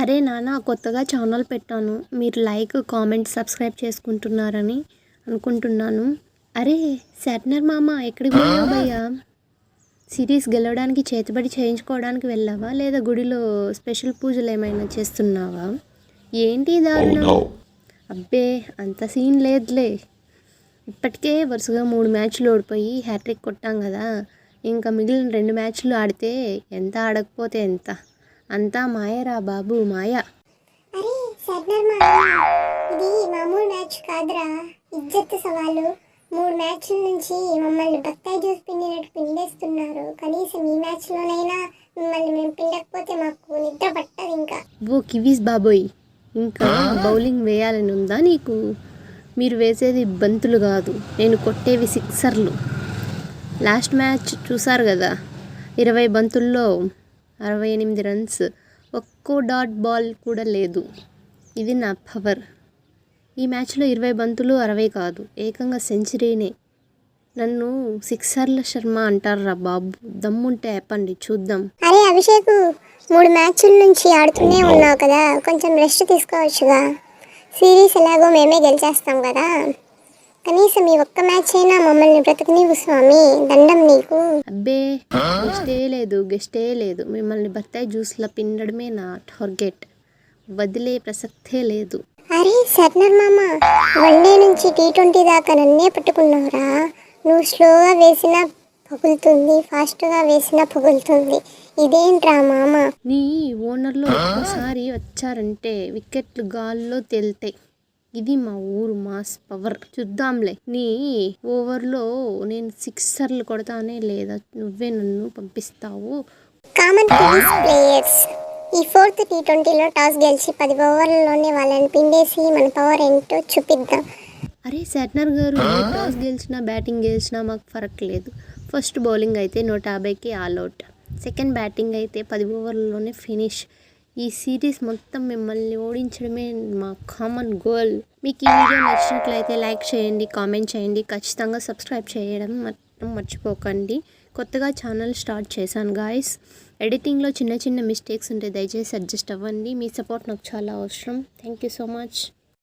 అరే నాన్న, కొత్తగా ఛానల్ పెట్టాను, మీరు లైక్ కామెంట్ సబ్స్క్రైబ్ చేసుకుంటున్నారని అనుకుంటున్నాను. అరే శాట్నర్ మామ, ఎక్కడికి వెళ్ళావు భయ్యా? సిరీస్ గెలవడానికి చేతిబడి చేయించుకోవడానికి వెళ్ళావా, లేదా గుడిలో స్పెషల్ పూజలు ఏమైనా చేస్తున్నావా? ఏంటి దారుణం? అబ్బే అంత సీన్ లేదులే. ఇప్పటికే వరుసగా 3 మ్యాచ్లు ఓడిపోయి హ్యాట్రిక్ కొట్టాం కదా. ఇంకా మిగిలిన 2 మ్యాచ్లు ఆడితే ఎంత, ఆడకపోతే ఎంత, అంతా మాయరా బాబు, మాయ. అరే సర్దార్ మామయ్య, ఇది మామూలు మ్యాచ్ కాదురా, ఇజ్జత్ సవాలు. 3 మ్యాచ్ల నుంచి మమ్మల్ని బత్తాయి జ్యూస్ పిండినట్టు పిండేస్తున్నారు. కనీసం ఈ మ్యాచ్లోనైనా మిమ్మల్ని మేము పిండకపోతే మాకు నిద్ర పట్టదు. ఇంకా ఓ కివీస్ బాబోయ్, ఇంకా బౌలింగ్ వేయాలని ఉందా నీకు? మీరు వేసేది బంతులు కాదు, నేను కొట్టేవి సిక్సర్లు. లాస్ట్ మ్యాచ్ చూసారు కదా, 20 బంతుల్లో 68 రన్స్, ఒక్కో డాట్ బాల్ కూడా లేదు. ఇది నా పవర్. ఈ మ్యాచ్లో 20 బంతులు 60 కాదు, ఏకంగా సెంచరీనే. నన్ను సిక్సర్ల శర్మ అంటారా బాబు? దమ్ముంటే చెప్పండి చూద్దాం. అరే అభిషేక్, 3 మ్యాచ్ల నుంచి ఆడుతూనే ఉన్నావు కదా, కొంచెం రెస్ట్ తీసుకోవచ్చుగా. సిరీస్ ఎలాగో మేమే గెలిచేస్తాం కదా, కనీసం ఈ ఒక్క మ్యాచ్ అయినా మమ్మల్ని బ్రతకనివ్వు స్వామి, దండం నీకు. అబ్బే గెస్టే లేదు. మిమ్మల్ని బత్తాయి జ్యూస్లా పిండడమే నా టార్గెట్, వదిలే ప్రసక్తే లేదు. అరే సర్దార్ మామ, వన్డే నుంచి T20 దాకా నన్నే పట్టుకున్నావురా. నువ్వు స్లోగా వేసినా పగులుతుంది, ఫాస్ట్గా వేసినా పగులుతుంది. ఇదేంట్రా మామ? నీ ఓనర్లో ఒక్కసారి వచ్చారంటే వికెట్లు గాల్లో తేలుతాయి. ఇది మా ఊరు మాస్ పవర్. చూద్దాంలే, నీ ఓవర్లో నేను సిక్సర్లు కొడతానే లేదా నువ్వే నన్ను పంపిస్తావు. కామన్ ప్లేయర్స్, ఈ 4th T20లో టాస్ గెలిచి 10 ఓవర్లలోనే వాళ్ళని పిండేసి మన పవర్ ఏంటో చూపిద్దాం. అరే శాట్నర్ గారు, టాస్ గెలిచినా బ్యాటింగ్ గెలిచినా మాకు ఫరక్ లేదు. ఫస్ట్ బౌలింగ్ అయితే 150కి ఆల్అవుట్, సెకండ్ బ్యాటింగ్ అయితే 10 ఓవర్లలోనే ఫినిష్. ఈ సిరీస్ మొత్తం మిమ్మల్ని ఓడించడమే మా కామన్ గోల్. మీకు ఈ వీడియో నచ్చినట్లయితే లైక్ చేయండి, కామెంట్ చేయండి, ఖచ్చితంగా సబ్స్క్రైబ్ చేయడం మర్చిపోకండి. కొత్తగా ఛానల్ స్టార్ట్ చేశాను గాయస్. ఎడిటింగ్లో చిన్న మిస్టేక్స్ ఉంటే దయచేసి అడ్జస్ట్ అవ్వండి. మీ సపోర్ట్ నాకు చాలా అవసరం. Thank you so much.